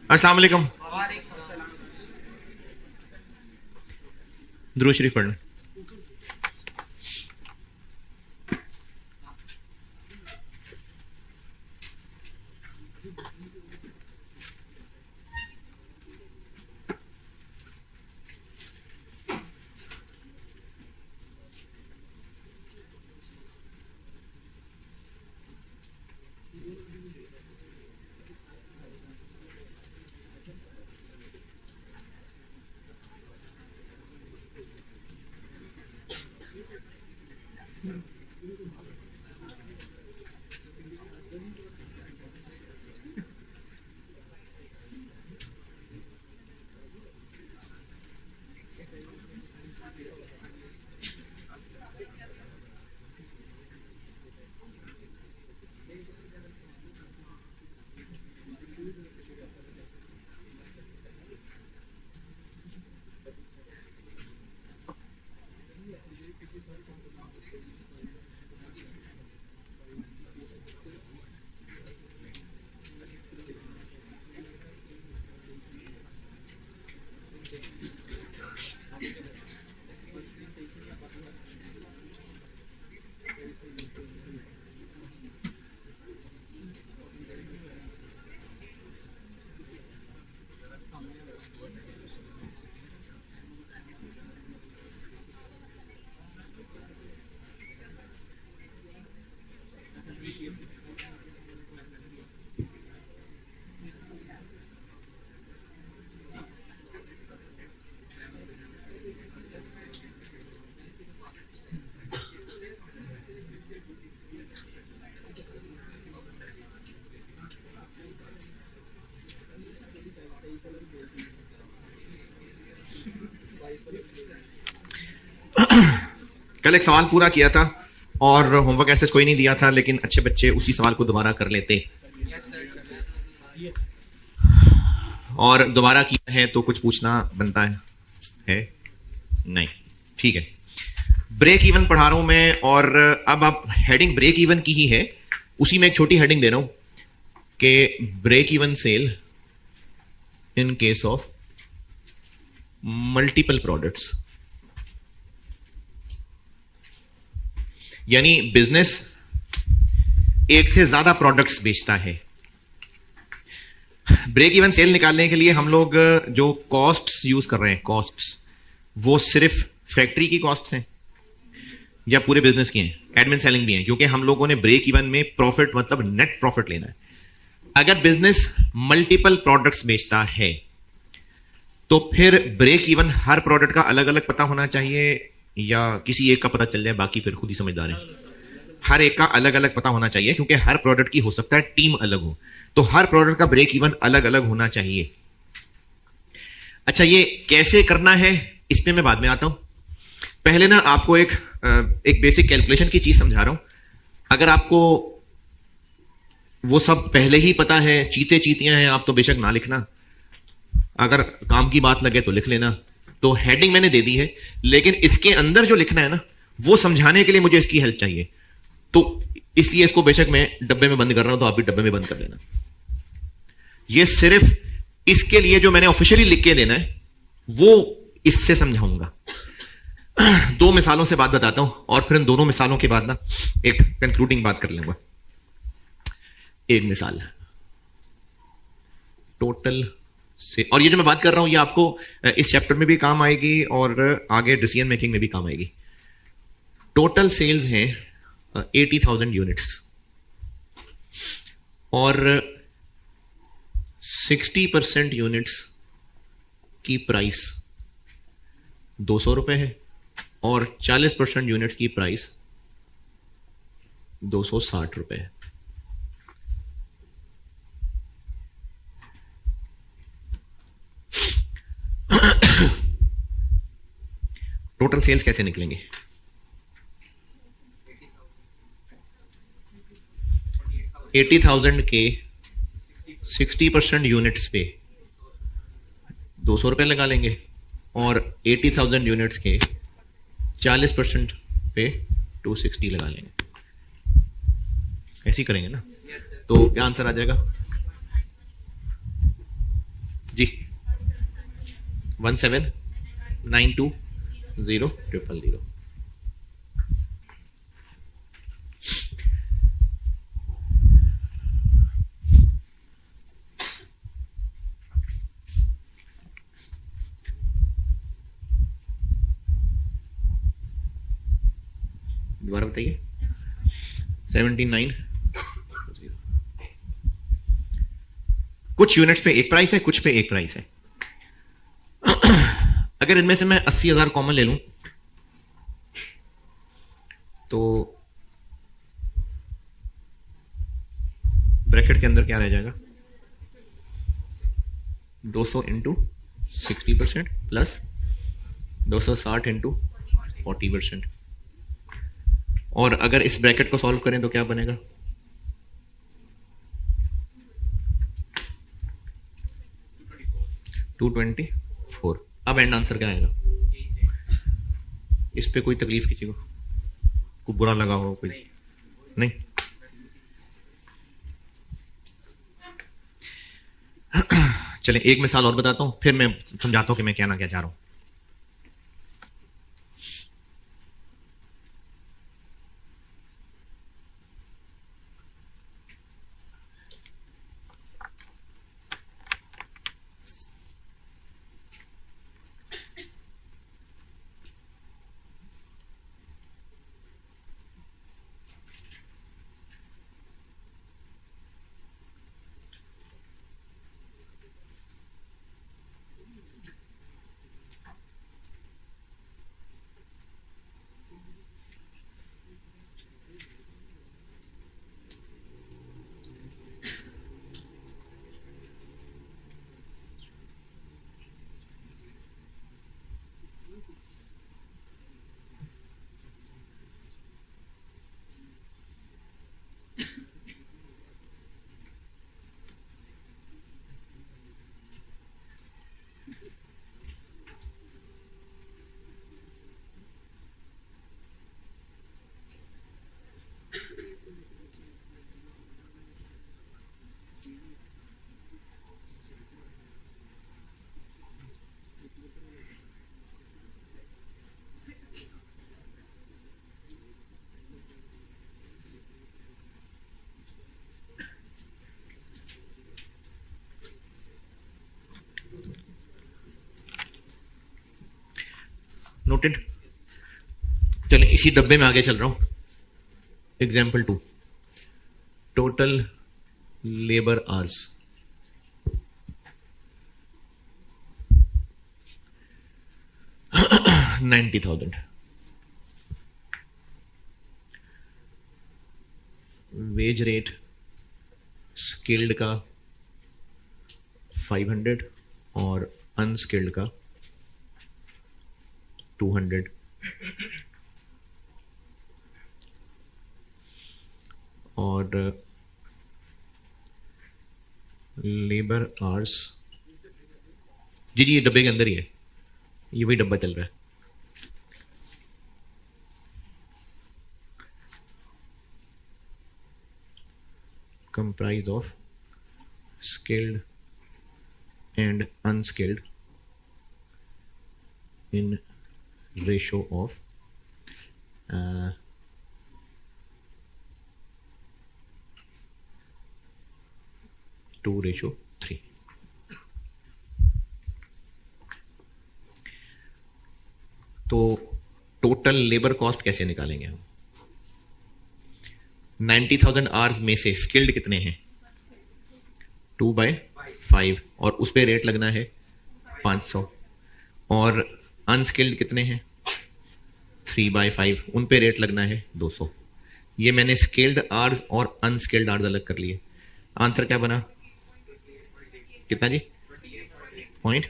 अस्सलाम वालेकुम। दुरूद शरीफ पढ़ना। कल एक सवाल पूरा किया था और होमवर्क ऐसे कोई नहीं दिया था, लेकिन अच्छे बच्चे उसी सवाल को दोबारा कर लेते और दोबारा किया है तो कुछ पूछना बनता है? नहीं, ठीक है। ब्रेक इवन पढ़ा रहा हूं मैं और अब आप हेडिंग ब्रेक इवन की ही है, उसी में एक छोटी हेडिंग दे रहा हूं कि break even sale in case of multiple products, यानी बिजनेस एक से ज्यादा प्रोडक्ट्स बेचता है। ब्रेक इवन सेल निकालने के लिए हम लोग जो कॉस्ट्स यूज कर रहे हैं, कॉस्ट्स वो सिर्फ फैक्ट्री की कॉस्ट्स हैं या पूरे बिजनेस की हैं? एडमिन सेलिंग भी हैं, क्योंकि हम लोगों ने ब्रेक इवन में प्रॉफिट मतलब नेट प्रॉफिट लेना है। अगर बिजनेस मल्टीपल प्रोडक्ट्स बेचता है तो फिर ब्रेक इवन हर प्रोडक्ट का अलग अलग पता होना चाहिए या किसी एक का पता चल जाए, बाकी फिर खुद ही समझदार है? हर एक का अलग अलग पता होना चाहिए, क्योंकि हर प्रोडक्ट की हो सकता है टीम अलग हो, तो हर प्रोडक्ट का ब्रेक इवन अलग अलग होना चाहिए। अच्छा, ये कैसे करना है इस पे मैं बाद में आता हूं। पहले ना आपको एक बेसिक कैलकुलेशन की चीज समझा रहा हूं। अगर आपको वो सब पहले ही पता है, चीते चीतियां हैं आप, तो बेशक ना लिखना, अगर काम की बात लगे तो लिख लेना। तो हेडिंग मैंने दे दी है, लेकिन इसके अंदर जो लिखना है ना, वो समझाने के लिए मुझे इसकी हेल्प चाहिए, तो इसलिए इसको बेशक मैं डब्बे में बंद कर रहा हूं, तो आप भी डब्बे में बंद कर लेना। ये सिर्फ इसके लिए जो मैंने ऑफिशियली लिख के देना है वो इससे समझाऊंगा। दो मिसालों से बात बताता हूं और फिर इन दोनों मिसालों के बाद ना एक कंक्लूडिंग बात कर लूंगा। एक मिसाल टोटल से, और ये जो मैं बात कर रहा हूं ये आपको इस चैप्टर में भी काम आएगी और आगे डिसीजन मेकिंग में भी काम आएगी। टोटल सेल्स हैं 80,000 यूनिट्स और 60% यूनिट्स की प्राइस 200 रुपए है और 40% यूनिट्स की प्राइस 260 रुपए है। टोटल सेल्स कैसे निकलेंगे? 80,000 के 60% यूनिट्स पे 200 रुपए लगा लेंगे और 80,000 यूनिट्स के 40% पे 260 लगा लेंगे। ऐसे ही करेंगे ना, तो क्या आंसर आ जाएगा? जी 17920000। दोबारा बताइए। 79। कुछ यूनिट्स पे एक प्राइस है, कुछ पे एक प्राइस है। अगर इनमें से मैं 80,000 कॉमन ले लूं तो ब्रैकेट के अंदर क्या रह जाएगा? 200 इंटू 60% प्लस 260 इंटू 40%। और अगर इस ब्रैकेट को सॉल्व करें तो क्या बनेगा? 224। अब एंड आंसर क्या आएगा? इस पे कोई तकलीफ किसी को बुरा लगा हो? कोई नहीं? चलें एक मिसाल और बताता हूं, फिर मैं समझाता हूं कि मैं कहना क्या चाह रहा हूं। नोटेड। चले इसी डब्बे में आगे चल रहा हूं। Example 2, total labour hours 90,000। Wage rate skilled का 500 और अनस्किल्ड का 200। और लेबर आवर्स, जी ये डब्बे के अंदर ही है, ये वही डब्बा चल रहा है। Comprise of skilled and unskilled in ratio of 2:3। तो टोटल लेबर कॉस्ट कैसे निकालेंगे हम? 90,000 आवर्स में से स्किल्ड कितने हैं? 2/5 और उस पे रेट लगना है 500। और अनस्किल्ड कितने हैं? 3/5, उन पे रेट लगना है 200। ये मैंने स्किल्ड आवर्स और अनस्किल्ड आवर्स अलग कर लिए। आंसर क्या बना? कितना जी? 0.8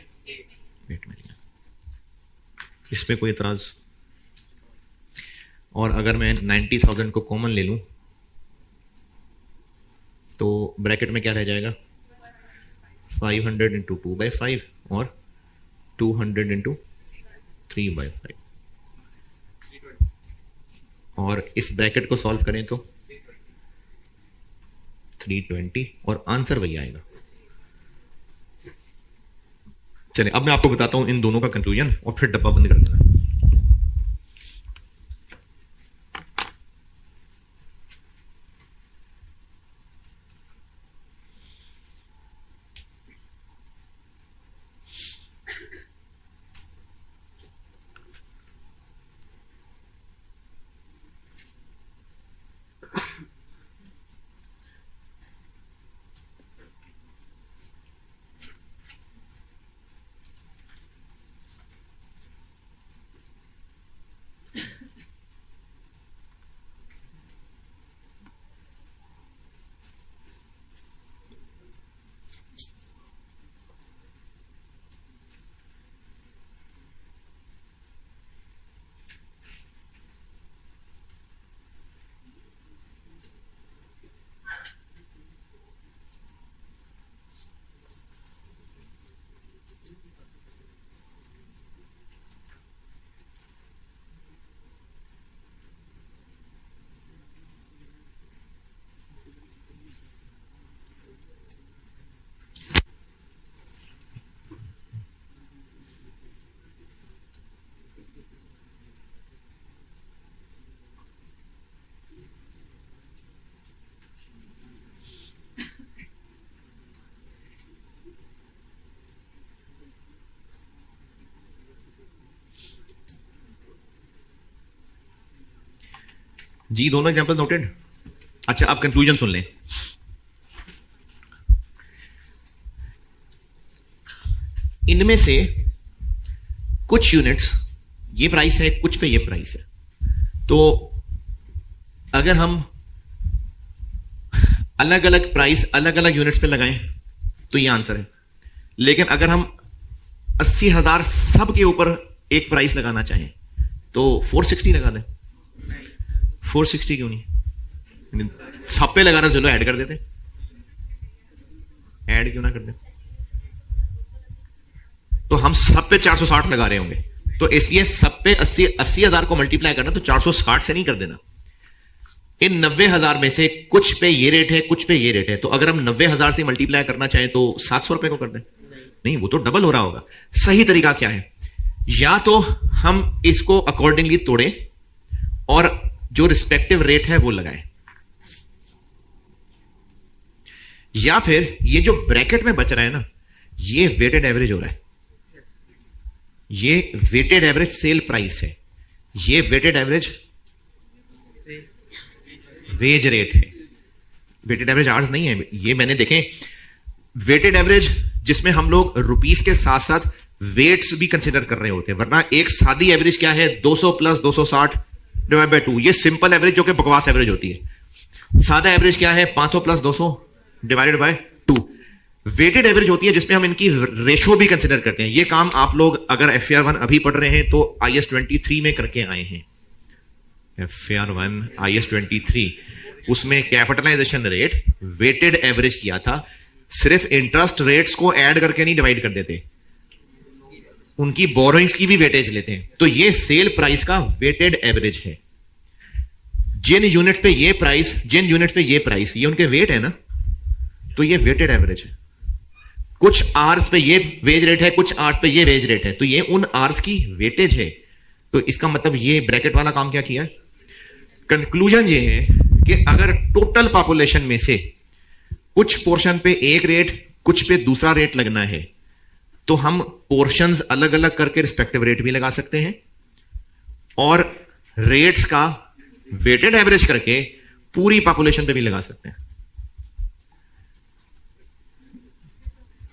मिलियन। इस पे कोई इतराज? और अगर मैं 90,000 को कॉमन ले लूं तो ब्रैकेट में क्या रह जाएगा? 500 इंटू 2/5 और 200 इंटू 3/5। और इस ब्रैकेट को सॉल्व करें तो 320 और आंसर वही आएगा। चलिए अब मैं आपको बताता हूं इन दोनों का कंक्लूजन और फिर डब्बा बंद कर देना। जी दोनों एग्जांपल नोटेड। अच्छा आप कंक्लूजन सुन लें। इनमें से कुछ यूनिट्स ये प्राइस है, कुछ पे ये प्राइस है। तो अगर हम अलग अलग प्राइस अलग अलग यूनिट्स पे लगाएं तो ये आंसर है। लेकिन अगर हम 80,000 सब के ऊपर एक प्राइस लगाना चाहें तो 460 लगा दें। 460 क्यों नहीं? सब पे लगाना, चलो ऐड कर देते। ऐड क्यों ना कर दे? तो हम सब पे 460 लगा रहे होंगे, तो इसलिए सब पे 80,000 को मल्टीप्लाई करना तो 460 से नहीं कर देना। इन 90,000 में से कुछ पे ये रेट है, कुछ पे ये रेट है। तो अगर हम 90,000 से मल्टीप्लाई करना चाहें तो 700 रुपए को कर दें। नहीं, वो तो डबल हो रहा होगा। सही तरीका क्या है? या तो हम इसको अकॉर्डिंगली तोड़ें और जो रिस्पेक्टिव रेट है वो लगाएं, या फिर ये जो ब्रैकेट में बच रहा है ना, ये वेटेड एवरेज हो रहा है। ये वेटेड एवरेज सेल प्राइस है, ये वेटेड एवरेज वेज रेट है। वेटेड एवरेज आवर्स नहीं है। ये मैंने देखें वेटेड एवरेज जिसमें हम लोग रुपीस के साथ साथ वेट्स भी कंसिडर कर रहे होते हैं, वरना एक सादी एवरेज क्या है? 200 प्लस 260 डिवाइड बाय 2। ये सिंपल एवरेज जो कि बकवास एवरेज होती है। सादा एवरेज क्या है? 500 plus 200 divided by 2। Weighted average होती है जिसमें हम इनकी रेशो भी कंसिडर करते हैं। ये काम आप लोग अगर FAR 1 अभी पढ़ रहे हैं तो IS 23 में करके आए हैं। FAR 1 IS 23 उसमें कैपिटलाइजेशन रेट वेटेड एवरेज किया था। सिर्फ इंटरेस्ट रेट्स को ऐड करके नहीं डिवाइड कर देते, उनकी बोरोइंग्स की भी वेटेज लेते हैं। तो ये सेल प्राइस का वेटेड एवरेज है। जिन यूनिट्स पे ये प्राइस, जिन यूनिट्स पे ये प्राइस, ये उनके वेट है ना, तो ये वेटेड एवरेज है। कुछ आवर्स पे ये वेज रेट है, कुछ आवर्स पे ये वेज रेट है, तो ये उन आवर्स की वेटेज है। तो इसका मतलब ये ब्रैकेट वाला काम क्या किया? कंक्लूजन ये है कि अगर टोटल पॉपुलेशन में से कुछ पोर्शन पे एक रेट, कुछ पे दूसरा रेट लगना है, तो हम पोर्शंस अलग अलग करके रिस्पेक्टिव रेट भी लगा सकते हैं और रेट्स का वेटेड एवरेज करके पूरी पॉपुलेशन पे भी लगा सकते हैं।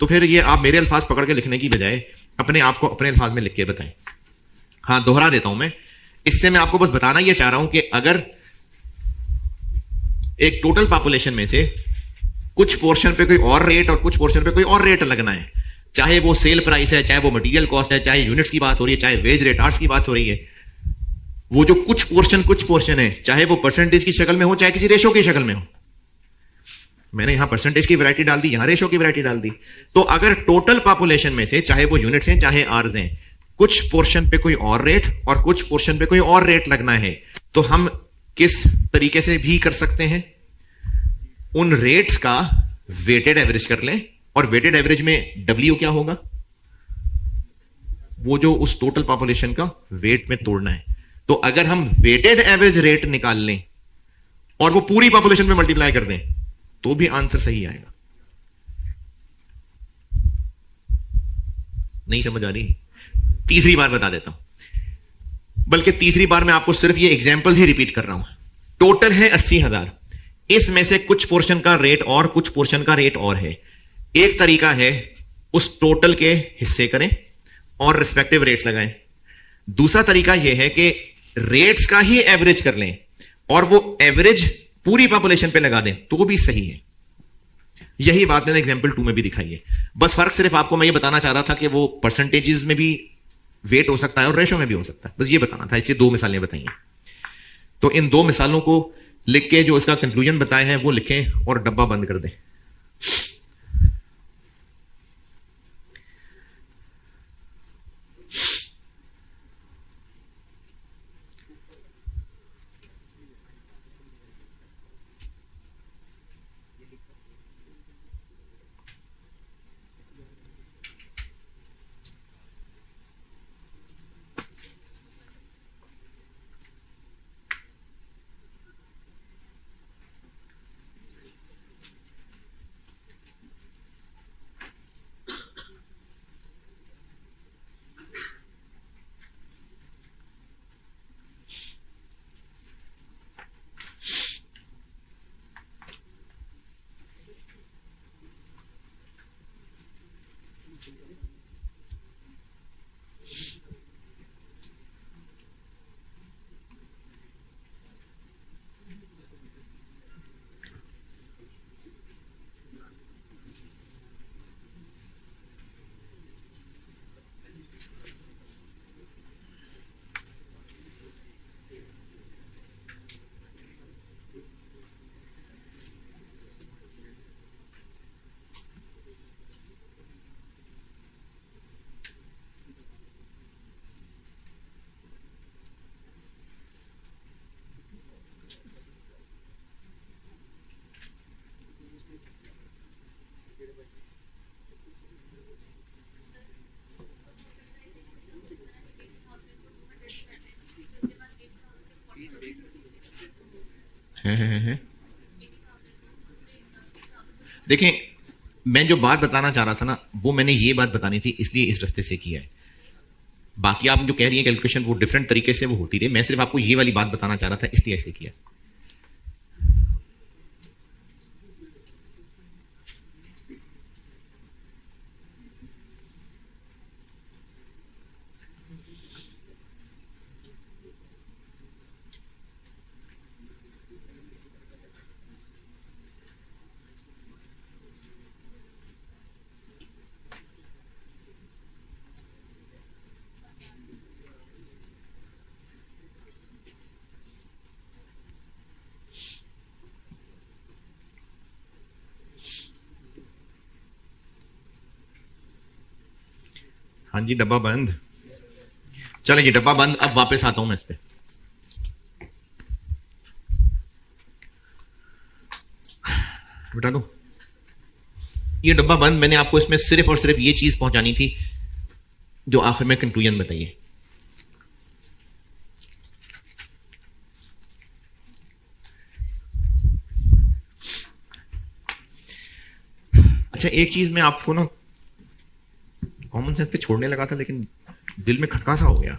तो फिर ये आप मेरे अल्फाज पकड़ के लिखने की बजाय अपने आप को अपने अल्फाज में लिख के बताएं। हां, दोहरा देता हूं मैं। इससे मैं आपको बस बताना यह चाह रहा हूं कि अगर एक टोटल पॉपुलेशन में से कुछ पोर्शन पे कोई और रेट और कुछ पोर्शन पे कोई और रेट लगना है, चाहे वो सेल प्राइस है, चाहे वो मटेरियल कॉस्ट है, चाहे यूनिट्स की बात हो रही है, चाहे वेज रेट आर्ट्स की बात हो रही है, वो जो कुछ पोर्शन है, चाहे वो परसेंटेज की शक्ल में हो, चाहे किसी रेशो की शक्ल में हो। मैंने यहां परसेंटेज की वैरायटी डाल दी, यहां रेशो की वैरायटी डाल दी। तो अगर टोटल पॉपुलेशन में से, चाहे वो यूनिट्स हैं चाहे आर्स हैं, कुछ पोर्शन पे कोई और रेट और कुछ पोर्शन पे कोई और रेट लगना है, तो हम किस तरीके से भी कर सकते हैं? उन रेट्स का वेटेड एवरेज कर लें, और वेटेड एवरेज में W क्या होगा? वो जो उस टोटल पॉपुलेशन का वेट में तोड़ना है। तो अगर हम वेटेड एवरेज रेट निकाल लें और वो पूरी पॉपुलेशन में मल्टीप्लाई कर दें तो भी आंसर सही आएगा। नहीं समझ आ रही? तीसरी बार बता देता हूं, बल्कि तीसरी बार मैं आपको सिर्फ ये एग्जांपल्स ही रिपीट कर रहा हूं। टोटल है 80,000, इसमें से कुछ पोर्शन का रेट और कुछ पोर्शन का रेट और है। एक तरीका है उस टोटल के हिस्से करें और रिस्पेक्टिव रेट्स लगाएं। दूसरा तरीका यह है कि रेट्स का ही एवरेज कर लें और वो एवरेज पूरी पॉपुलेशन पे लगा दें तो भी सही है। यही बात मैंने एग्जांपल 2 में भी दिखाई है। बस फर्क सिर्फ आपको मैं ये बताना चाह रहा था कि वो परसेंटेजेस में भी वेट हो सकता है और रेशो में भी हो सकता है, बस ये बताना था। इसलिए 2 मिसालें बताई हैं। तो इन 2 मिसालों को लिख के जो इसका कंक्लूजन बताए हैं वो लिखें और डब्बा बंद कर दें। है। देखें, मैं जो बात बताना चाह रहा था ना वो मैंने ये बात बतानी थी, इसलिए इस रास्ते से किया है। बाकी आप जो कह रही हैं कैलकुलेशन वो डिफरेंट तरीके से वो होती रही, मैं सिर्फ आपको ये वाली बात बताना चाह रहा था, इसलिए ऐसे किया। हाँ जी, डब्बा बंद। चले जी, डब्बा बंद। अब वापस आता हूं मैं इस पे। बता दो, ये डब्बा बंद। मैंने आपको इसमें सिर्फ और सिर्फ ये चीज पहुंचानी थी जो आखिर में कंक्लूजन बताइए। अच्छा, एक चीज मैं आपको ना कॉमन सेंस पे छोड़ने लगा था लेकिन दिल में खटका सा हो गया।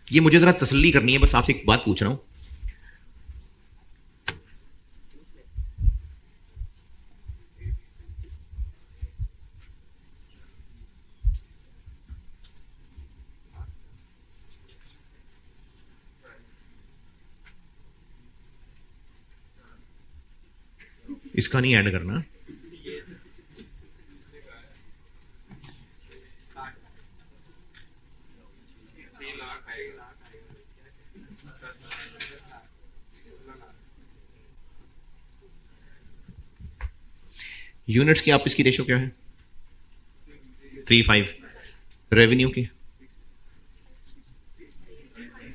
ये मुझे जरा तसल्ली करनी है, बस आपसे एक बात पूछ रहा हूं। इसका नहीं ऐड करना। यूनिट्स की आप इसकी रेशो क्या है? 3:5। रेवेन्यू की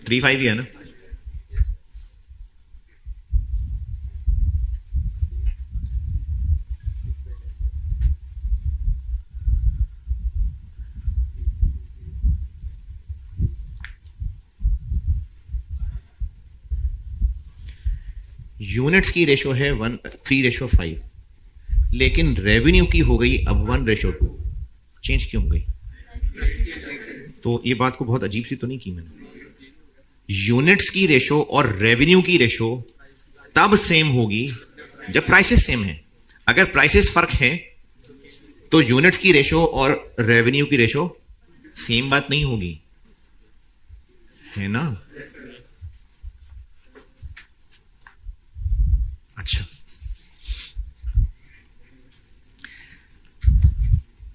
3:5 ही है ना? यूनिट्स की रेशो है 3:5, लेकिन रेवेन्यू की हो गई अब 1:2। चेंज क्यों हो गई? तो ये बात को बहुत अजीब सी तो नहीं की मैंने? यूनिट्स की रेशो और रेवेन्यू की रेशो तब सेम होगी जब प्राइसेस सेम है। अगर प्राइसेस फर्क है तो यूनिट्स की रेशो और रेवेन्यू की रेशो सेम बात नहीं होगी, है ना? अच्छा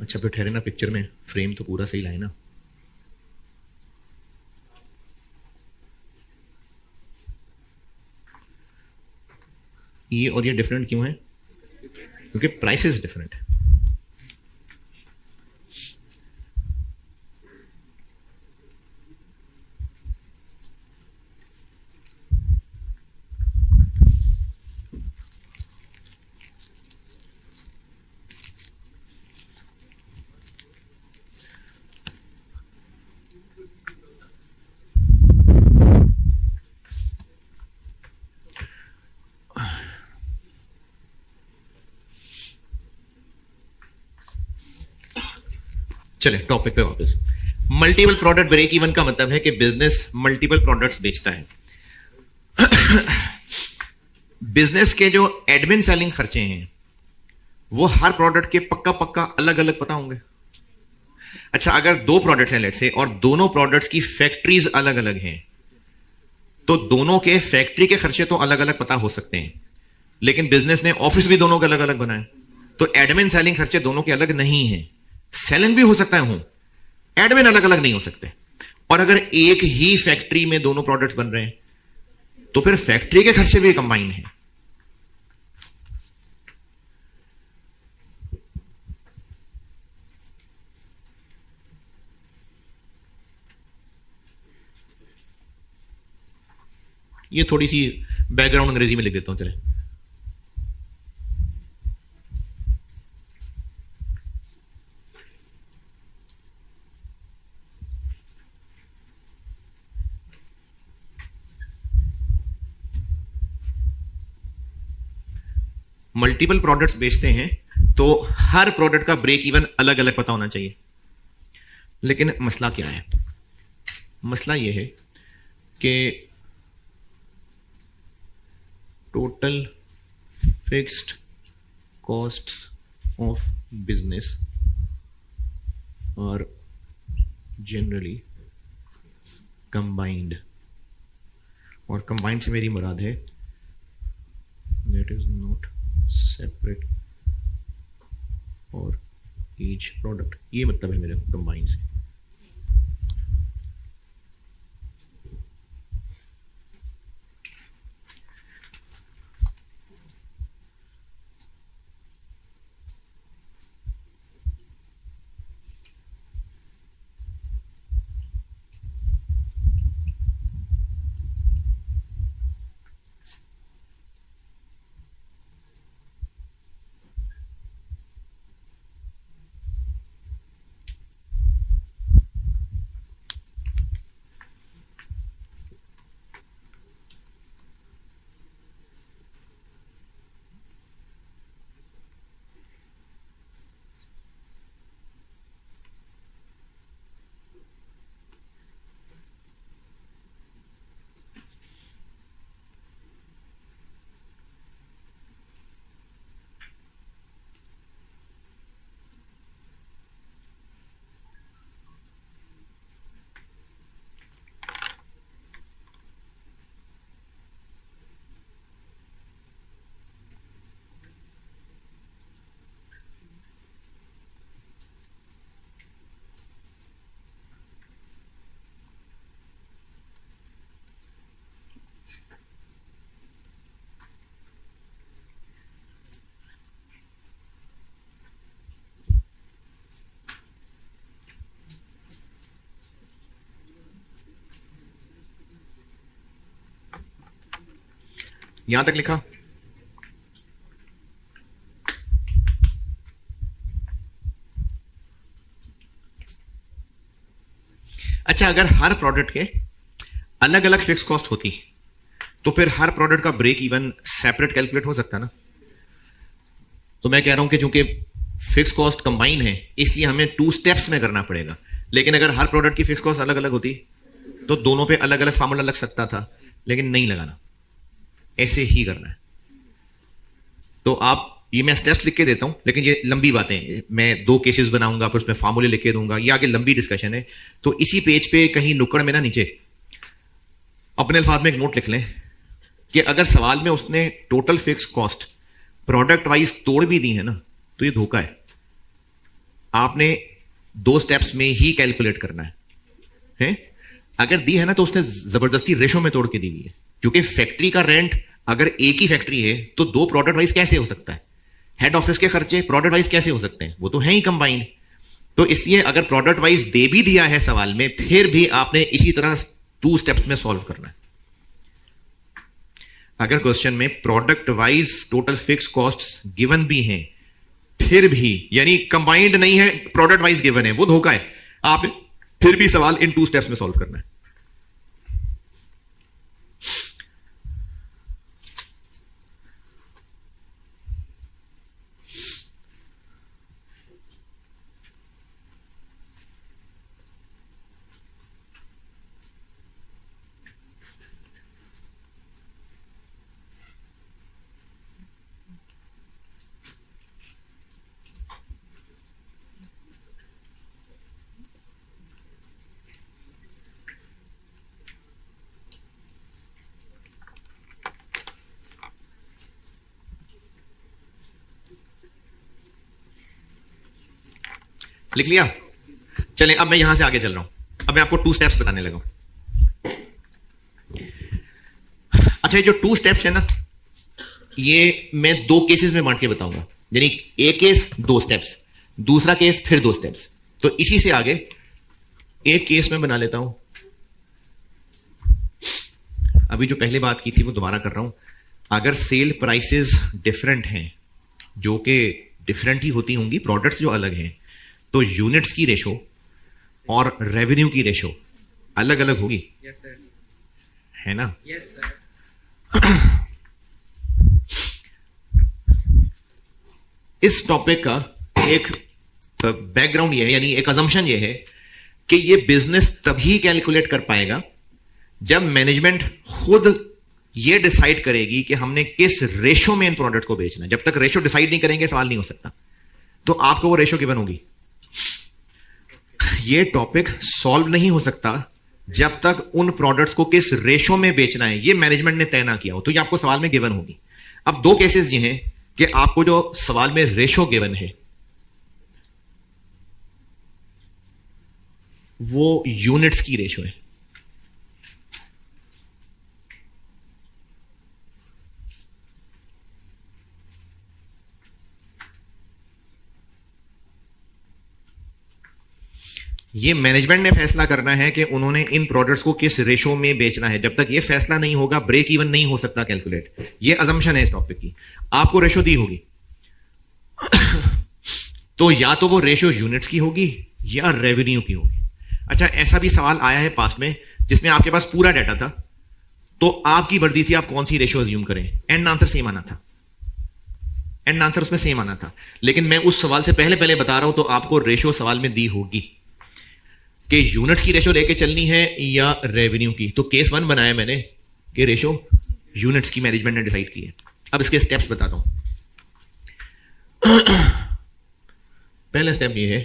अच्छा, फिर ठहरे ना, पिक्चर में फ्रेम तो पूरा सही लाए ना। ये और ये डिफरेंट क्यों है? क्योंकि प्राइसेस डिफरेंट है। चले टॉपिक पे वापस। मल्टीपल प्रोडक्ट ब्रेक इवन का मतलब है कि बिजनेस मल्टीपल प्रोडक्ट्स बेचता है। बिजनेस के जो एडमिन सेलिंग खर्चे हैं वो हर प्रोडक्ट के पक्का पक्का अलग अलग पता होंगे। अच्छा, अगर 2 प्रोडक्ट्स हैं लेट्स से और दोनों प्रोडक्ट्स की फैक्ट्रीज अलग अलग हैं तो दोनों के फैक्ट्री के खर्चे तो अलग अलग पता हो सकते हैं, लेकिन बिजनेस ने ऑफिस भी दोनों के अलग अलग बनाए, तो एडमिन सेलिंग खर्चे दोनों के अलग नहीं है। सेलिंग भी हो सकता है, एडमिन अलग अलग नहीं हो सकते। और अगर एक ही फैक्ट्री में दोनों प्रोडक्ट्स बन रहे हैं तो फिर फैक्ट्री के खर्चे भी कंबाइन हैं। ये थोड़ी सी बैकग्राउंड अंग्रेजी में लिख देता हूं, चले। मल्टीपल प्रोडक्ट्स बेचते हैं तो हर प्रोडक्ट का ब्रेक इवन अलग अलग पता होना चाहिए। लेकिन मसला क्या है? मसला यह है कि total fixed costs of business are generally combined, और कंबाइंड से मेरी मुराद है that is not separate for each product। ये मतलब है मेरे कंबाइन से। यहां तक लिखा? अच्छा, अगर हर प्रोडक्ट के अलग अलग फिक्स कॉस्ट होती तो फिर हर प्रोडक्ट का ब्रेक इवन सेपरेट कैलकुलेट हो सकता है ना। तो मैं कह रहा हूं कि चूंकि फिक्स कॉस्ट कंबाइन है इसलिए हमें 2 स्टेप्स में करना पड़ेगा। लेकिन अगर हर प्रोडक्ट की फिक्स कॉस्ट अलग अलग होती तो दोनों पे अलग अलग फार्मूला लग सकता था, लेकिन नहीं लगाना, ऐसे ही करना है। तो आप, ये मैं स्टेप्स लिख के देता हूं, लेकिन ये लंबी बातें, मैं 2 केसेस बनाऊंगा फिर उसमें फार्मूले लिख के दूंगा, ये आगे लंबी डिस्कशन है। तो इसी पेज पे कहीं नुक्कड़ में ना नीचे अपने अल्फाज में एक नोट लिख लें कि अगर सवाल में उसने total fix cost product wise तोड़ भी दी है ना, तो ये धोखा है। आपने 2 स्टेप्स में ही कैलकुलेट करना है? अगर दी है ना तो उसने जबरदस्ती रेशो में तोड़ के दी हुई है, क्योंकि फैक्ट्री का रेंट अगर एक ही फैक्ट्री है तो 2 प्रोडक्ट वाइज कैसे हो सकता है? हेड ऑफिस के खर्चे प्रोडक्ट वाइज कैसे हो सकते हैं? वो तो है ही कंबाइंड। तो इसलिए अगर प्रोडक्ट वाइज दे भी दिया है सवाल में, फिर भी आपने इसी तरह 2 स्टेप्स में सॉल्व करना है। अगर क्वेश्चन में product wise total fix cost given भी हैं, फिर भी यानी कंबाइंड नहीं है, प्रोडक्ट वाइज गिवन है, वो धोखा है। आप फिर भी सवाल इन 2 स्टेप्स में सॉल्व करना है। लिख लिया? चलें, अब मैं यहां से आगे चल रहा हूं। अब मैं आपको 2 स्टेप्स बताने लगा। अच्छा, ये जो 2 स्टेप्स है ना, ये मैं 2 केसेस में बांट के बताऊंगा, यानी एक केस 2 स्टेप्स, दूसरा केस फिर 2 स्टेप्स। तो इसी से आगे एक केस में बना लेता हूं। अभी जो पहले बात की थी वो दोबारा कर रहा हूं। अगर सेल प्राइसेस डिफरेंट हैं, जो कि डिफरेंट ही होती होंगी, प्रोडक्ट्स जो अलग हैं, तो यूनिट्स की रेशो और रेवेन्यू की रेशो अलग अलग होगी। Yes sir. है ना? Yes sir. इस टॉपिक का एक बैकग्राउंड ये है, यानी एक अजम्पशन ये है कि ये बिजनेस तभी कैलकुलेट कर पाएगा जब मैनेजमेंट खुद ये डिसाइड करेगी कि हमने किस रेशो में इन प्रोडक्ट को बेचना है। जब तक रेशो डिसाइड नहीं करेंगे सवाल नहीं हो सकता। तो आपको वो रेशो गिवन होगी। ये टॉपिक सॉल्व नहीं हो सकता जब तक उन प्रोडक्ट्स को किस रेशो में बेचना है ये मैनेजमेंट ने तय ना किया हो। तो ये आपको सवाल में गिवन होगी। अब 2 केसेस ये हैं कि आपको जो सवाल में रेशो गिवन है वो यूनिट्स की रेशो है। ये मैनेजमेंट ने फैसला करना है कि उन्होंने इन प्रोडक्ट्स को किस रेशो में बेचना है। जब तक ये फैसला नहीं होगा ब्रेक इवन नहीं हो सकता कैलकुलेट। ये अजम्पशन है इस टॉपिक की। आपको रेशो दी होगी तो या तो वो रेशो यूनिट्स की होगी या रेवेन्यू की होगी। अच्छा, ऐसा भी सवाल आया है पास्ट में जिसमें आपके पास पूरा डाटा था, तो आपकी मर्जी थी आप कौन सी रेशो अज्यूम करें। एंड आंसर सेम आना था, एंड आंसर उसमें सेम आना था। लेकिन मैं उस सवाल से पहले पहले बता रहा हूं, तो आपको रेशो सवाल में दी होगी कि यूनिट्स की रेशो लेके चलनी है या रेवेन्यू की। तो केस 1 बनाया मैंने कि रेशो यूनिट्स की मैनेजमेंट ने डिसाइड की है। अब इसके स्टेप्स बताता हूं। पहला स्टेप ये है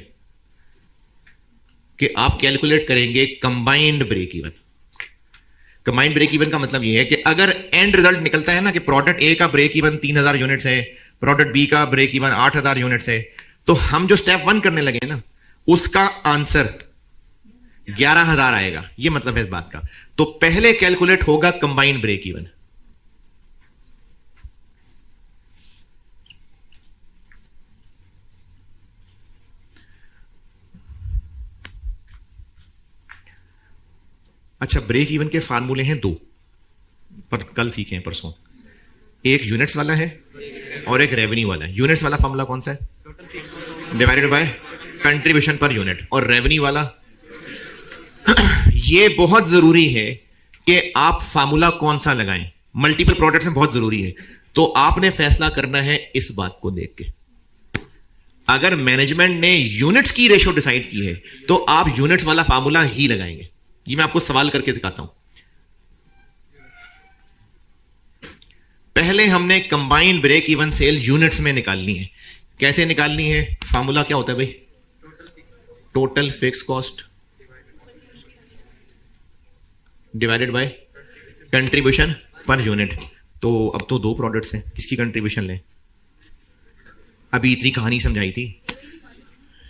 कि आप कैलकुलेट करेंगे combined break even. Combined break even का मतलब ये है कि अगर एंड रिजल्ट निकलता है ना कि प्रोडक्ट ए का ब्रेक इवन 3000 यूनिट्स है, प्रोडक्ट बी का ब्रेक इवन 8000 यूनिट्स है, तो हम जो स्टेप 1 करने लगे ना उसका आंसर 11000 आएगा। ये मतलब है इस बात का। तो पहले कैलकुलेट होगा कंबाइंड ब्रेक इवन। अच्छा, ब्रेक इवन के फार्मूले हैं 2, पर कल सीखे हैं परसों। एक यूनिट्स वाला है और एक रेवेन्यू वाला है। यूनिट्स वाला फार्मूला कौन सा है? Divided by contribution per unit. और रेवेन्यू वाला ये बहुत जरूरी है कि आप फार्मूला कौन सा लगाएं। मल्टीपल प्रोडक्ट्स में बहुत जरूरी है। तो आपने फैसला करना है इस बात को देख के। अगर मैनेजमेंट ने यूनिट्स की रेशियो डिसाइड की है तो आप यूनिट्स वाला फार्मूला ही लगाएंगे। ये मैं आपको सवाल करके दिखाता हूं। पहले हमने combined break even sale units में निकालनी है। कैसे निकालनी है? फार्मूला क्या होता है भाई? Total fix cost divided by contribution per unit. तो अब तो दो प्रोडक्ट्स हैं, किसकी कंट्रीब्यूशन लें? अभी इतनी कहानी समझाई थी,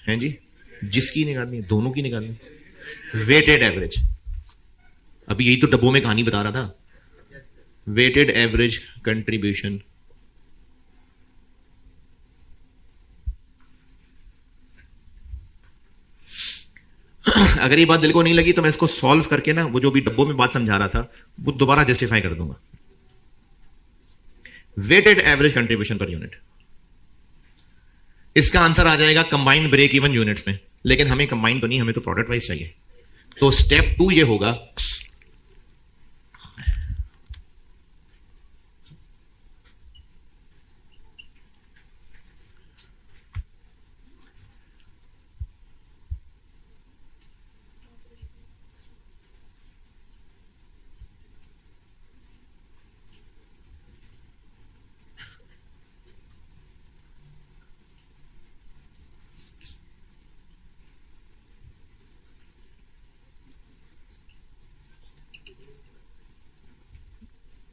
हैं जी? जिसकी निकालनी है, दोनों की निकालनी। वेटेड एवरेज, अभी यही तो डब्बों में कहानी बता रहा था। वेटेड एवरेज कंट्रीब्यूशन अगर ये बात दिल को नहीं लगी तो मैं इसको सॉल्व करके ना, वो जो भी डब्बों में बात समझा रहा था वो दोबारा जस्टिफाई कर दूंगा। Weighted average contribution per unit, इसका आंसर आ जाएगा कंबाइंड ब्रेक इवन यूनिट्स में। लेकिन हमें कंबाइंड तो नहीं, हमें तो प्रोडक्ट वाइज चाहिए। तो स्टेप 2 ये होगा,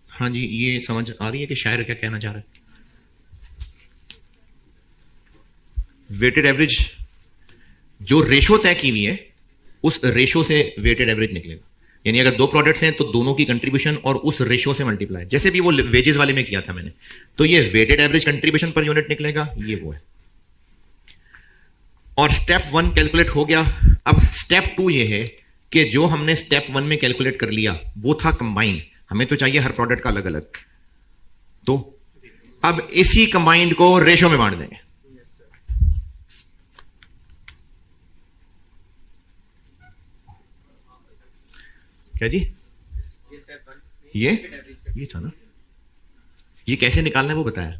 हाँ जी, ये समझ आ रही है कि शायर क्या कहना चाह रहा है? वेटेड एवरेज जो रेशो तय की हुई है उस रेशो से वेटेड एवरेज निकलेगा। यानी अगर दो प्रोडक्ट्स हैं तो दोनों की कंट्रीब्यूशन और उस रेशो से मल्टीप्लाई, जैसे भी वो वेजेस वाले में किया था मैंने, तो ये weighted average contribution per unit निकलेगा, ये वो है। और स्टेप 1 कैलकुलेट हो गया। अब स्टेप 2 ये है कि जो हमने स्टेप 1 में कैलकुलेट कर लिया वो था कंबाइन, हमें तो चाहिए हर प्रोडक्ट का अलग अलग। तो अब इसी कंबाइंड को रेशो में बांट देंगे। क्या जी? ये था ना, ये कैसे निकालना है वो बताया।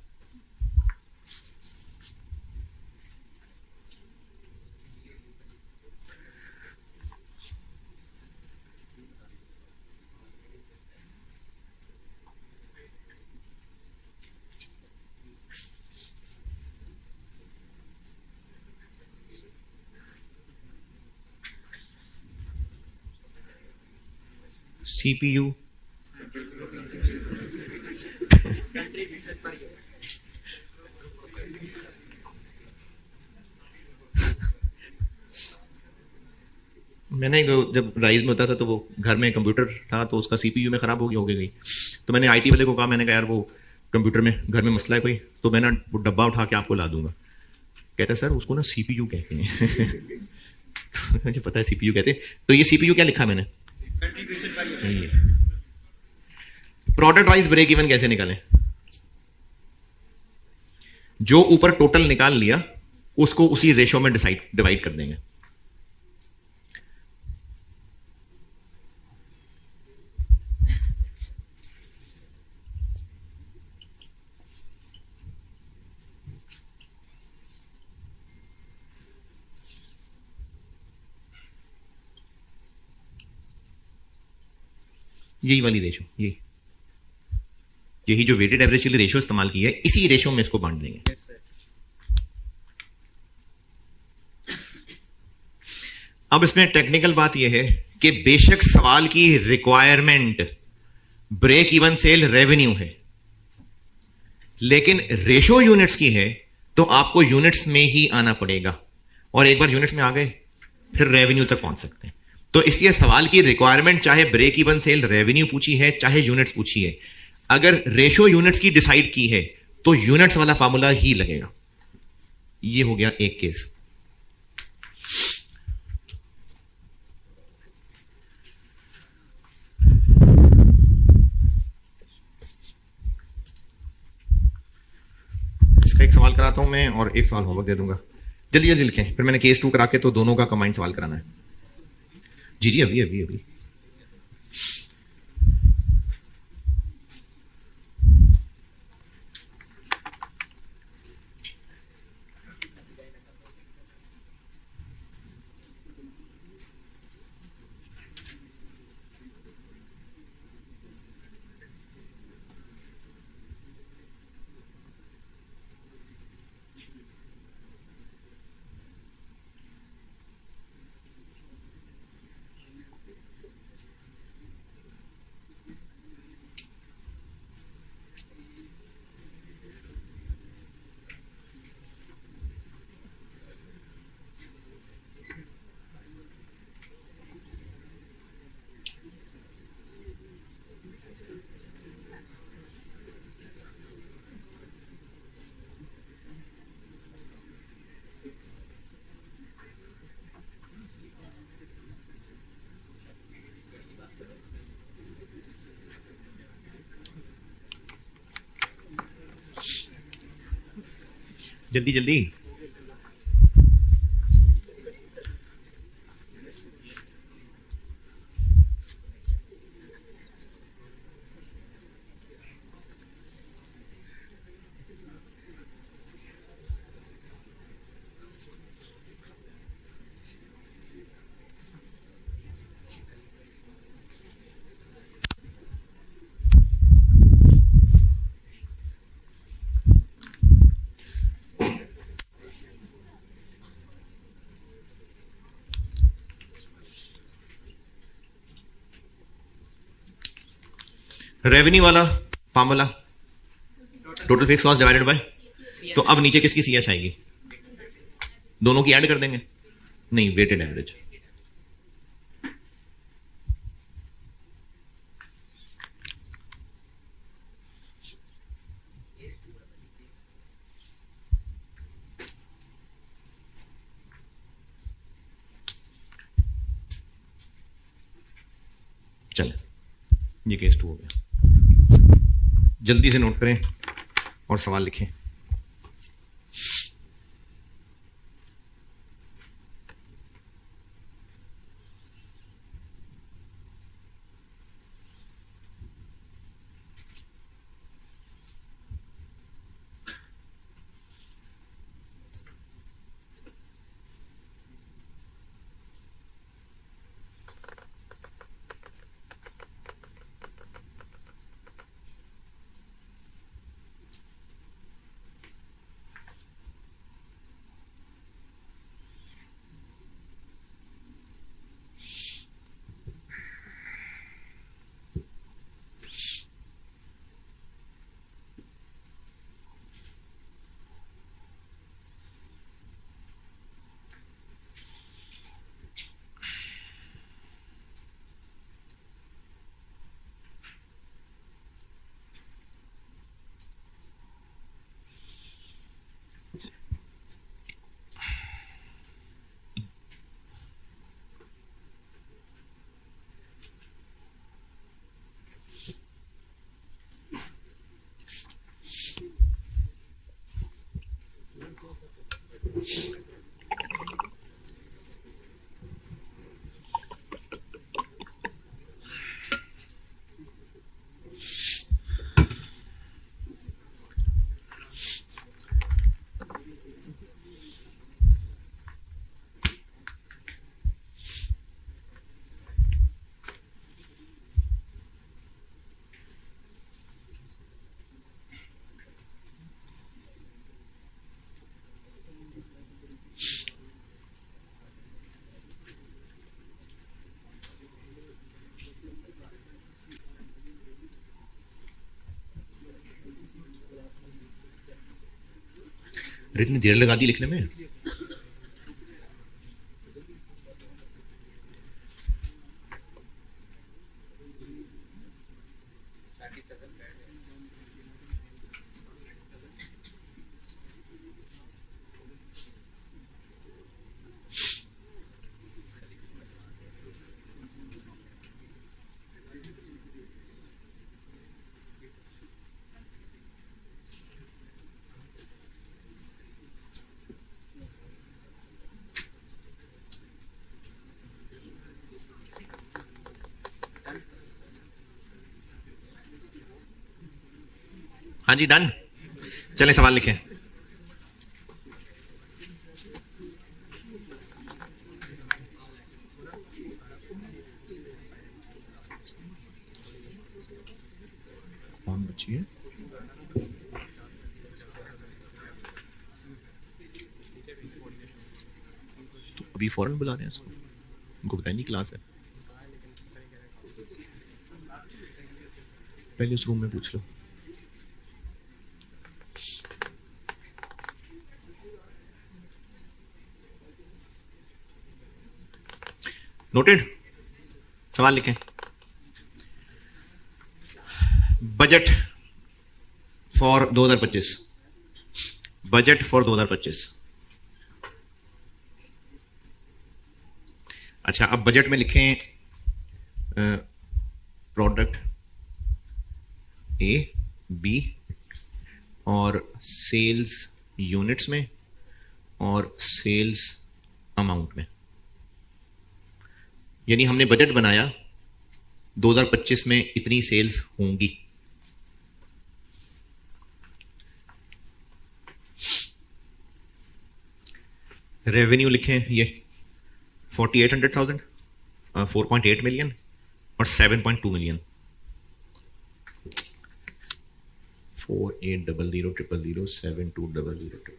सीपीयू मैंने जब राइज में होता था तो वो घर में कंप्यूटर था तो उसका सीपीयू में खराब हो गई। तो मैंने आईटी वाले को कहा, मैंने कहा यार वो कंप्यूटर में घर में मसला है कोई, तो मैं ना वो डब्बा उठा के आपको ला दूंगा। कहता सर उसको ना सीपीयू कहते हैं। तो मुझे पता है सीपीयू कहते हैं। तो ये सीपीयू क्या लिखा मैंने? प्रोडक्ट वाइज ब्रेक इवन कैसे निकालें? जो ऊपर टोटल निकाल लिया उसको उसी रेशो में डिवाइड कर देंगे। यही वाली रेशो, यही जो वेटेड एवरेज के लिए रेशो इस्तेमाल की है, इसी रेशो में इसको बांट देंगे। अब इसमें टेक्निकल बात यह है कि बेशक सवाल की requirement break even sale revenue है, लेकिन रेशो यूनिट्स की है तो आपको यूनिट्स में ही आना पड़ेगा। और एक बार यूनिट्स में आ गए फिर रेवेन्यू तक पहुंच सकते हैं। तो इसलिए सवाल की रिक्वायरमेंट चाहे ब्रेक इवन सेल रेवेन्यू पूछी है चाहे यूनिट्स पूछी है, अगर रेशो यूनिट्स की डिसाइड की है तो यूनिट्स वाला फार्मूला ही लगेगा। ये हो गया एक केस। इसका एक सवाल कराता हूं मैं और एक सवाल होमवर्क दे दूंगा। जल्दी जल्दी लिखें, फिर मैंने केस 2 करा के तो दोनों का कंबाइंड सवाल कराना है। जी अभी जल्दी जल्दी। रेवेन्यू वाला formula total fix cost divided by, तो अब नीचे किसकी सीएस आएगी? दोनों की ऐड कर देंगे, नहीं वेटेड एवरेज। चले, ये केस 2 हो गया। जल्दी से नोट करें और सवाल लिखें। इतनी देर लगा दी लिखने में। हाँ जी डन। चले सवाल लिखें। कौन बची है? तो अभी फौरन बुला रहे हैं इसको, उनको बताया नहीं क्लास है। पहले उस रूम में पूछ लो। नोटेड। सवाल लिखें। Budget for 2025, budget for 2025। अच्छा, अब बजट में लिखें प्रोडक्ट ए बी और सेल्स यूनिट्स में और सेल्स अमाउंट में। यानी हमने बजट बनाया 2025 में इतनी सेल्स होंगी। रेवेन्यू लिखें ये 4800,000, 4.8 मिलियन और 7.2 मिलियन। 4800,000 7200,000।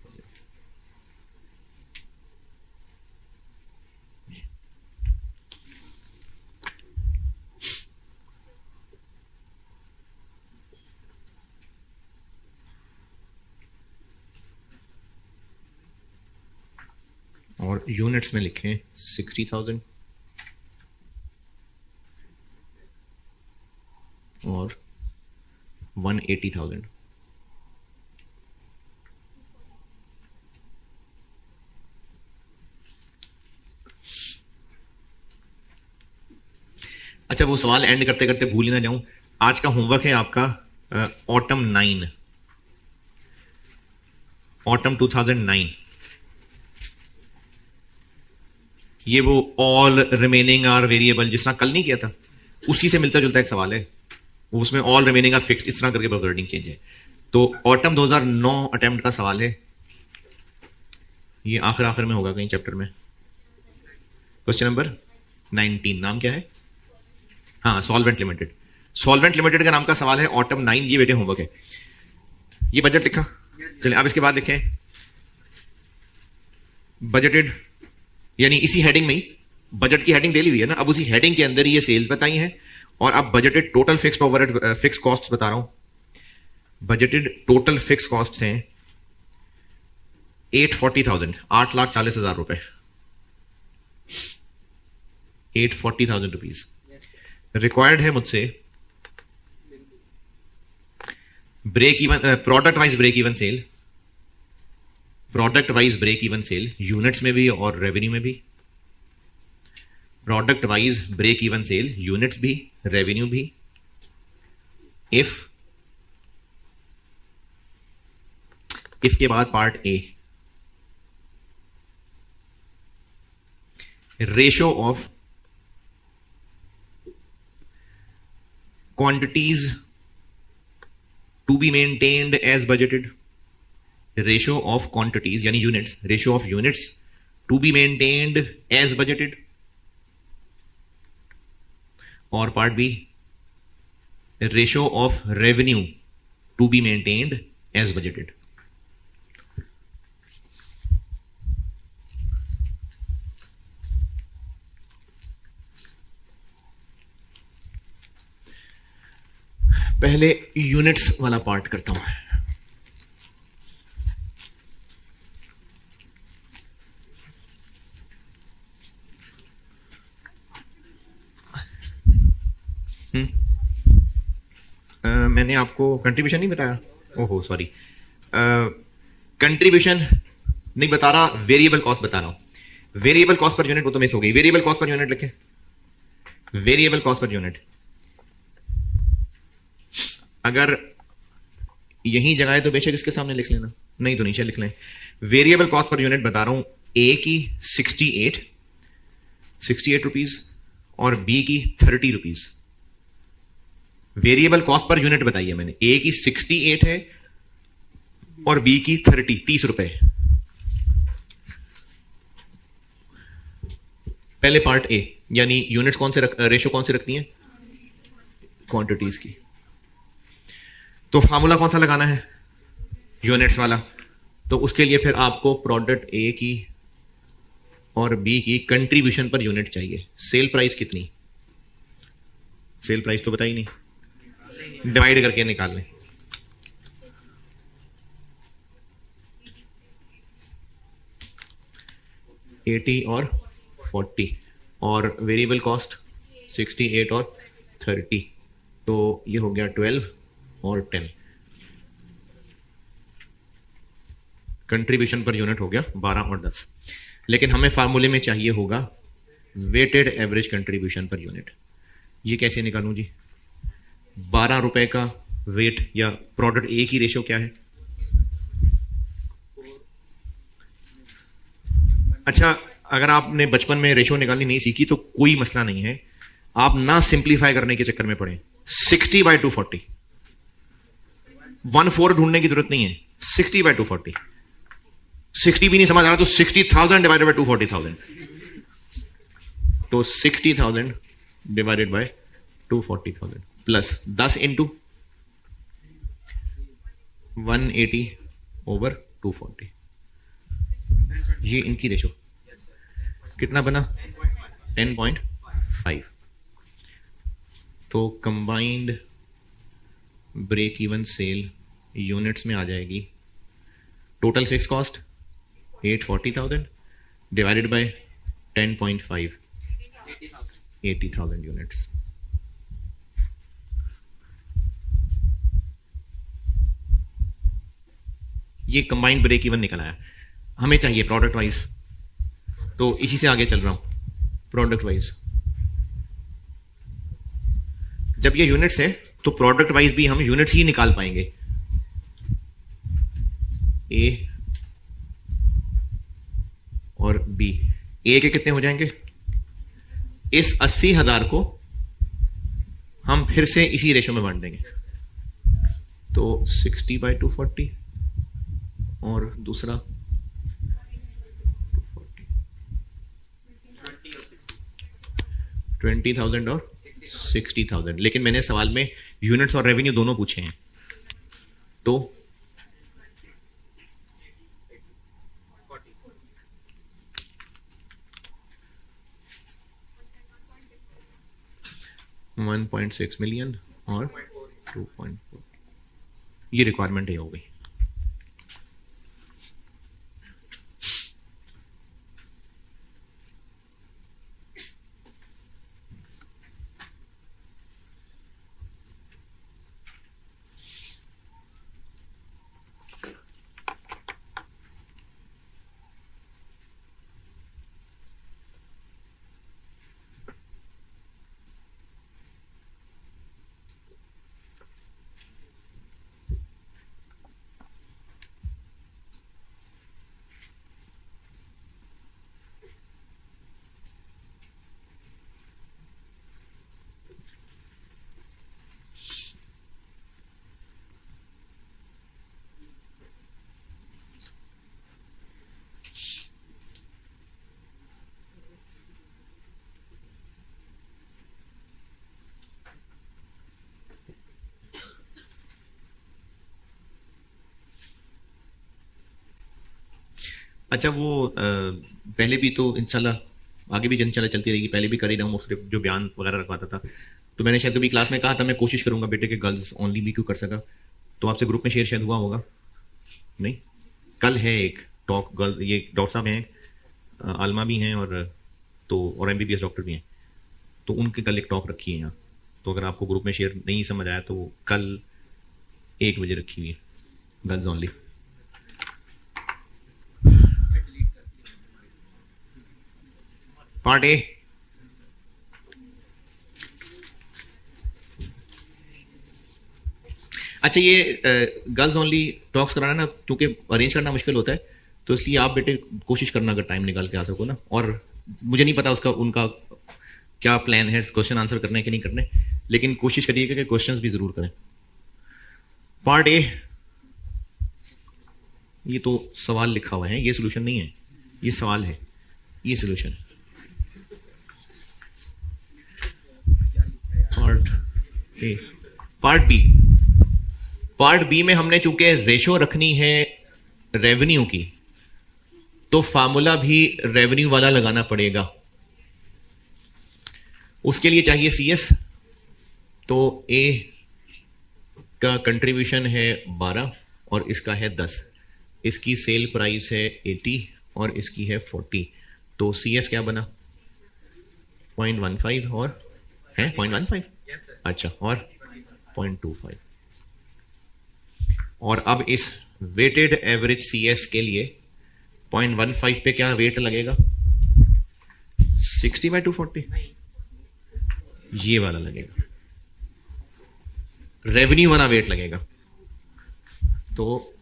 और यूनिट्स में लिखें 60,000 और 180,000। अच्छा, वो सवाल एंड करते करते भूल ही ना जाऊं, आज का होमवर्क है आपका ऑटम 9, ऑटम 2009। ये वो ऑल रिमेनिंग आर वेरिएबल जिस तरह कल नहीं किया था, उसी से मिलता जुलता एक सवाल है। उसमें ऑल रिमेनिंग आर फिक्स्ड इस तरह करके वर्डिंग चेंज है। तो ऑटम 2009 अटेम्प्ट का सवाल है, ये आखिर में होगा कहीं चैप्टर में। क्वेश्चन नंबर 19, नाम क्या है? हाँ, सॉल्वेंट लिमिटेड। सॉल्वेंट लिमिटेड का नाम का सवाल है, ऑटम 9। ये बेटे होमवर्क है। ये बजट लिखा। चलिए अब इसके बाद लिखें बजटेड, यानी इसी हेडिंग में ही बजट की हेडिंग दे ली हुई है ना, अब उसी हेडिंग के अंदर ही ये सेल्स बताई है और अब budgeted total fixed overhead fix cost बता रहा हूं। बजटेड टोटल फिक्स कॉस्ट हैं 840,000, 8,40,000 रुपए, 840,000 रुपीज। रिक्वायर्ड है मुझसे break even, product wise break even sale, product wise break even sale units में भी और रेवेन्यू में भी। Product wise break even sale units भी रेवेन्यू भी। इफ के बाद part A, ratio of quantities to be maintained as budgeted, ratio of quantities यानी units, ratio of units to be maintained as budgeted. और part B, ratio of revenue to be maintained as budgeted. पहले units वाला part करता हूं। मैंने आपको contribution नहीं बताया, ओहो सॉरी, कंट्रीब्यूशन नहीं बता रहा, वेरिएबल कॉस्ट बता रहा हूं। वेरिएबल कॉस्ट पर यूनिट वो तो मिस हो गई। वेरिएबल कॉस्ट पर यूनिट लिखे, वेरिएबल कॉस्ट पर यूनिट। अगर यही जगह है तो बेशक इसके सामने लिख लेना, नहीं तो नीचे लिख लें। वेरिएबल कॉस्ट पर यूनिट बता रहा हूं, ए की 68 रुपीज और बी की 30 rupees. Variable cost per unit बताइए मैंने, ए की 68 है और बी की 30 रुपए। पहले पार्ट ए, यानी यूनिट्स कौन से रेशो कौन से रखनी है? क्वांटिटीज की। तो फार्मूला कौन सा लगाना है? यूनिट्स वाला। तो उसके लिए फिर आपको प्रोडक्ट ए की और बी की कंट्रीब्यूशन पर यूनिट चाहिए। सेल प्राइस कितनी? सेल प्राइस तो बताई नहीं, डिवाइड करके निकाल लें। $80 और 40 और वेरिएबल कॉस्ट 68 और 30, तो ये हो गया 12 और 10। कंट्रीब्यूशन पर यूनिट हो गया 12 और 10। लेकिन हमें फार्मूले में चाहिए होगा weighted average contribution per unit. ये कैसे निकालूं जी? 12 रुपए का वेट या प्रोडक्ट ए की रेशियो क्या है? अच्छा, अगर आपने बचपन में रेशो निकालनी नहीं सीखी तो कोई मसला नहीं है, आप ना सिंप्लीफाई करने के चक्कर में पड़े। 60/240, 1/4 ढूंढने की जरूरत नहीं है। 60/240, 60 भी नहीं समझ आ रहा तो 60,000 डिवाइडेड बाय 240,000, तो 60,000 डिवाइडेड बाय 240,000 प्लस 10 इंटू 180/240, ये इनकी रेशो कितना बना? 10.5। तो combined break even sale units में आ जाएगी। Total fix cost 840,000 divided by 10.5, 80,000 units. ये कंबाइंड ब्रेक इवन निकल आया। हमें चाहिए प्रोडक्ट वाइज, तो इसी से आगे चल रहा हूं। प्रोडक्ट वाइज जब ये यूनिट्स है तो प्रोडक्ट वाइज भी हम यूनिट्स ही निकाल पाएंगे। ए और बी, ए के कितने हो जाएंगे? इस 80,000 को हम फिर से इसी रेशो में बांट देंगे, तो 60/240 और दूसरा 20,000 और 60,000। लेकिन मैंने सवाल में यूनिट्स और रेवेन्यू दोनों पूछे हैं, तो 1.6 मिलियन और 2.4, ये रिक्वायरमेंट है हो गई। अच्छा, वो पहले भी तो इंशाल्लाह आगे भी इंशाल्लाह चलती रहेगी, पहले भी कर ही रहा हूँ मुख्तलिफ जो बयान वगैरह रखवाता था। तो मैंने शायद कभी क्लास में कहा था मैं कोशिश करूंगा बेटे के गर्ल्स ओनली भी क्यों कर सका, तो आपसे ग्रुप में शेयर शायद हुआ होगा नहीं? कल है एक टॉक, गर्ल, ये डॉक्टर साहब हैं, आलमा भी हैं और तो और MBBS डॉक्टर भी हैं, तो उनके कल एक टॉक रखी है यहाँ। तो अगर आपको ग्रुप में शेयर नहीं समझ आया तो कल 1 बजे रखी हुई है, गर्ल्स ओनली। पार्ट ए, अच्छा ये गर्ल्स ओनली टॉक्स कराना ना, क्योंकि अरेंज करना मुश्किल होता है, तो इसलिए आप बेटे कोशिश करना अगर टाइम निकाल के आ सको ना। और मुझे नहीं पता उसका उनका क्या प्लान है क्वेश्चन आंसर करने के नहीं करने, लेकिन कोशिश करिएगा कि क्वेश्चंस भी जरूर करें। पार्ट ए, ये तो सवाल लिखा हुआ है, ये सोल्यूशन नहीं है, ये सवाल है, ये solution. Part A, part B, part B में हमने चूंकि रेशो रखनी है रेवेन्यू की, तो फार्मूला भी रेवेन्यू वाला लगाना पड़ेगा। उसके लिए चाहिए CS, तो ए का कंट्रीब्यूशन है 12 और इसका है 10, इसकी सेल प्राइस है 80 और इसकी है 40, तो CS क्या बना? 0.15 और है 0.15, अच्छा, और 0.25। और अब इस वेटेड एवरेज CS के लिए 0.15 पे क्या वेट लगेगा? 60/240, ये वाला लगेगा, रेवेन्यू वाला वेट लगेगा, तो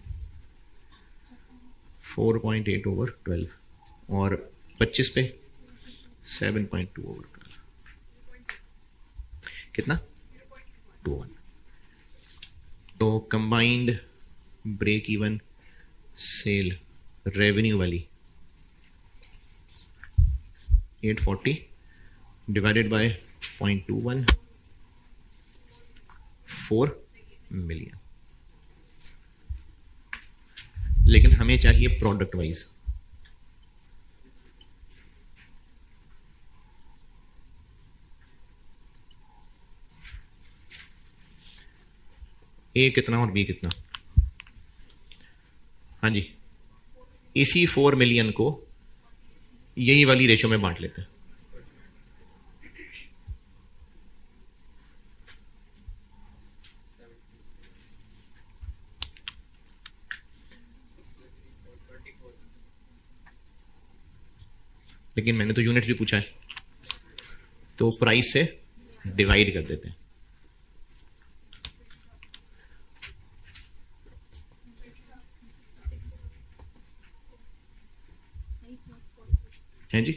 4.8/12 और 25 पे 7.2 ओवर कितना 21। तो combined break even sale revenue वाली 840 डिवाइडेड बाय 0.21 4 मिलियन। लेकिन हमें चाहिए प्रोडक्ट वाइज। ए कितना और बी कितना? हाँ जी, इसी 4 मिलियन को यही वाली रेशो में बांट लेते हैं। लेकिन मैंने तो यूनिट भी पूछा है, तो प्राइस से डिवाइड कर देते हैं। हैं जी?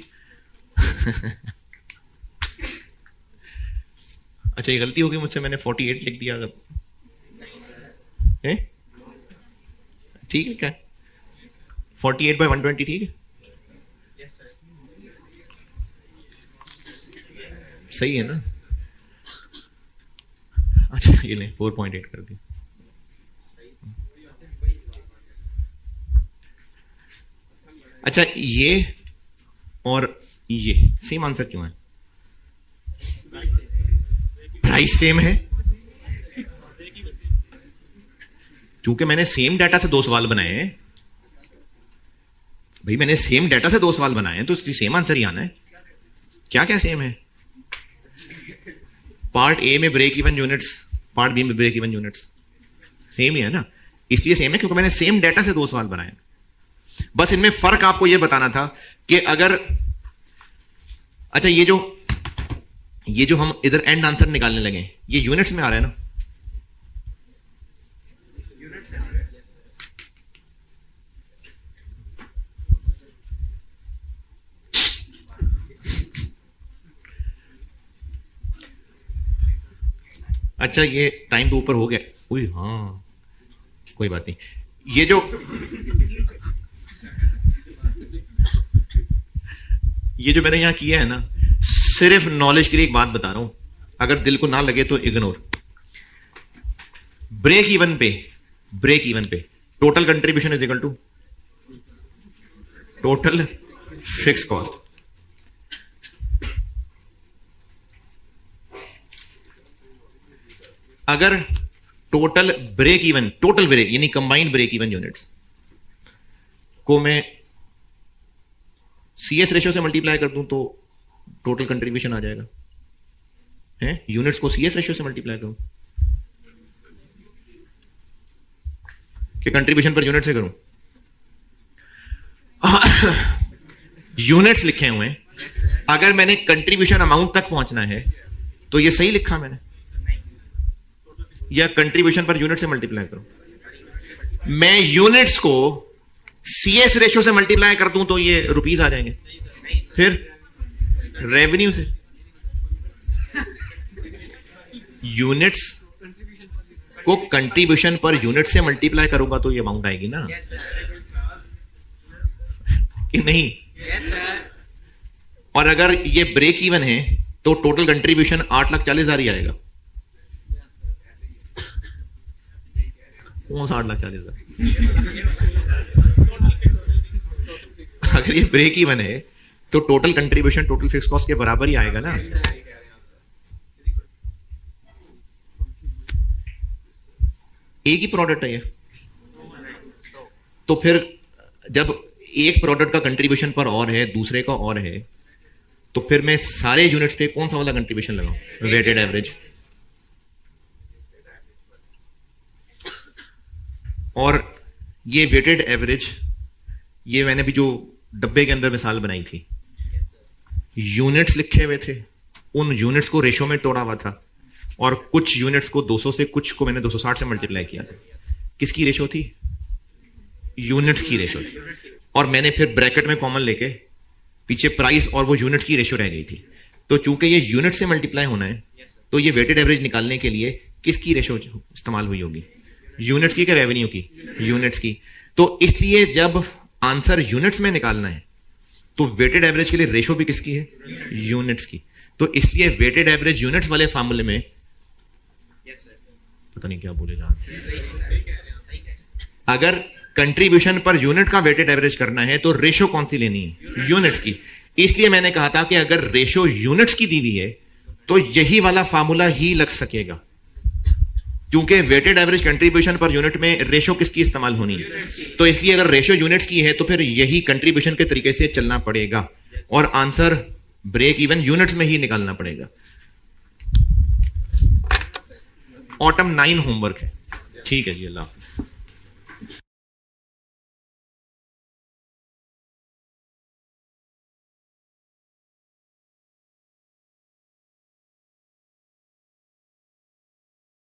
अच्छा, ये गलती होगी मुझसे, मैंने 48 लिख दिया। अगर ठीक है क्या? 48/120 ठीक है? सही है ना? अच्छा, ये नहीं 4.8 कर दी। अच्छा, ये और ये सेम आंसर क्यों है? प्राइस सेम है क्योंकि मैंने सेम डाटा से 2 सवाल बनाए हैं। भाई, मैंने सेम डाटा से 2 सवाल बनाए हैं तो इसकी सेम आंसर ही आना है। क्या क्या सेम है? पार्ट ए में break even units, part B में ब्रेक इवन यूनिट्स सेम ही है ना। इसलिए सेम है क्योंकि मैंने सेम डाटा से 2 सवाल बनाए। बस इनमें फर्क आपको यह बताना था कि अगर, अच्छा, ये जो हम इधर एंड आंसर निकालने लगे, ये यूनिट्स में आ रहा है ना? अच्छा, ये टाइम तो ऊपर हो गया। उई, हाँ, कोई बात नहीं। ये जो मैंने यहां किया है ना, सिर्फ नॉलेज के लिए एक बात बता रहा हूं, अगर दिल को ना लगे तो इग्नोर। ब्रेक इवन पे total contribution is equal to total fix cost. अगर टोटल ब्रेक यानी कंबाइंड ब्रेक इवन यूनिट्स को मैं सीएस रेशियो से मल्टीप्लाई कर दूं तो टोटल कंट्रीब्यूशन आ जाएगा। है, यूनिट्स को सीएस रेशियो से मल्टीप्लाई करूं कि कंट्रीब्यूशन पर यूनिट से करूं? यूनिट्स लिखे हुए हैं, अगर मैंने कंट्रीब्यूशन अमाउंट तक पहुंचना है तो ये सही लिखा मैंने, या कंट्रीब्यूशन पर यूनिट से मल्टीप्लाई करूं? मैं यूनिट्स को सीएस रेशियो से मल्टीप्लाई कर दूं तो ये रुपीस आ जाएंगे। फिर रेवेन्यू से यूनिट्स को कंट्रीब्यूशन पर यूनिट से मल्टीप्लाई करूंगा तो ये अमाउंट आएगी ना? कि नहीं? और अगर ये ब्रेक इवन है तो टोटल कंट्रीब्यूशन 8,40,000 ही आएगा। कौन सा 8,40,000? अगर ये ब्रेक इवन है तो total contribution total fix cost के बराबर ही आएगा ना? एक ही प्रोडक्ट है ये, तो फिर जब एक प्रोडक्ट का कंट्रीब्यूशन पर और है, दूसरे का और है, तो फिर मैं सारे यूनिट्स पे कौन सा वाला कंट्रीब्यूशन लगाऊं? Weighted average. और ये वेटेड एवरेज, ये मैंने भी जो डब्बे के अंदर मिसाल बनाई थी, यूनिट्स लिखे हुए थे, उन यूनिट्स को रेशो में तोड़ा हुआ था, और कुछ यूनिट्स को 200 से, कुछ को मैंने 260 से मल्टीप्लाई किया था। किसकी रेशो थी? यूनिट्स की रेशो थी। और मैंने फिर ब्रैकेट में कॉमन लेके पीछे प्राइस और वो यूनिट्स की रेशियो रह गई थी। तो चूंकि ये यूनिट से मल्टीप्लाई होना है, तो ये वेटेड एवरेज निकालने के लिए किसकी रेशियो इस्तेमाल हुई होगी? यूनिट्स की, क्या रेवेन्यू की? यूनिट्स की। तो इसलिए जब आंसर यूनिट्स में निकालना है तो वेटेड एवरेज के लिए रेशियो भी किसकी है? यूनिट्स की। तो इसलिए वेटेड एवरेज यूनिट्स वाले फार्मूले में पता नहीं क्या बोले जा रहे, अगर कंट्रीब्यूशन पर यूनिट का वेटेड एवरेज करना है तो रेशियो कौन सी लेनी है? यूनिट्स की। इसलिए मैंने कहा था कि अगर रेशियो यूनिट्स की दी हुई है तो यही वाला फार्मूला ही लग सकेगा, क्योंकि weighted average contribution per unit में रेशियो किसकी इस्तेमाल होनी है? तो इसलिए अगर रेशियो यूनिट्स की है तो फिर यही कंट्रीब्यूशन के तरीके से चलना पड़ेगा और आंसर ब्रेक इवन यूनिट्स में ही निकालना पड़ेगा। ऑटम 9 होमवर्क है। ठीक है जी, अल्लाह हाफिज।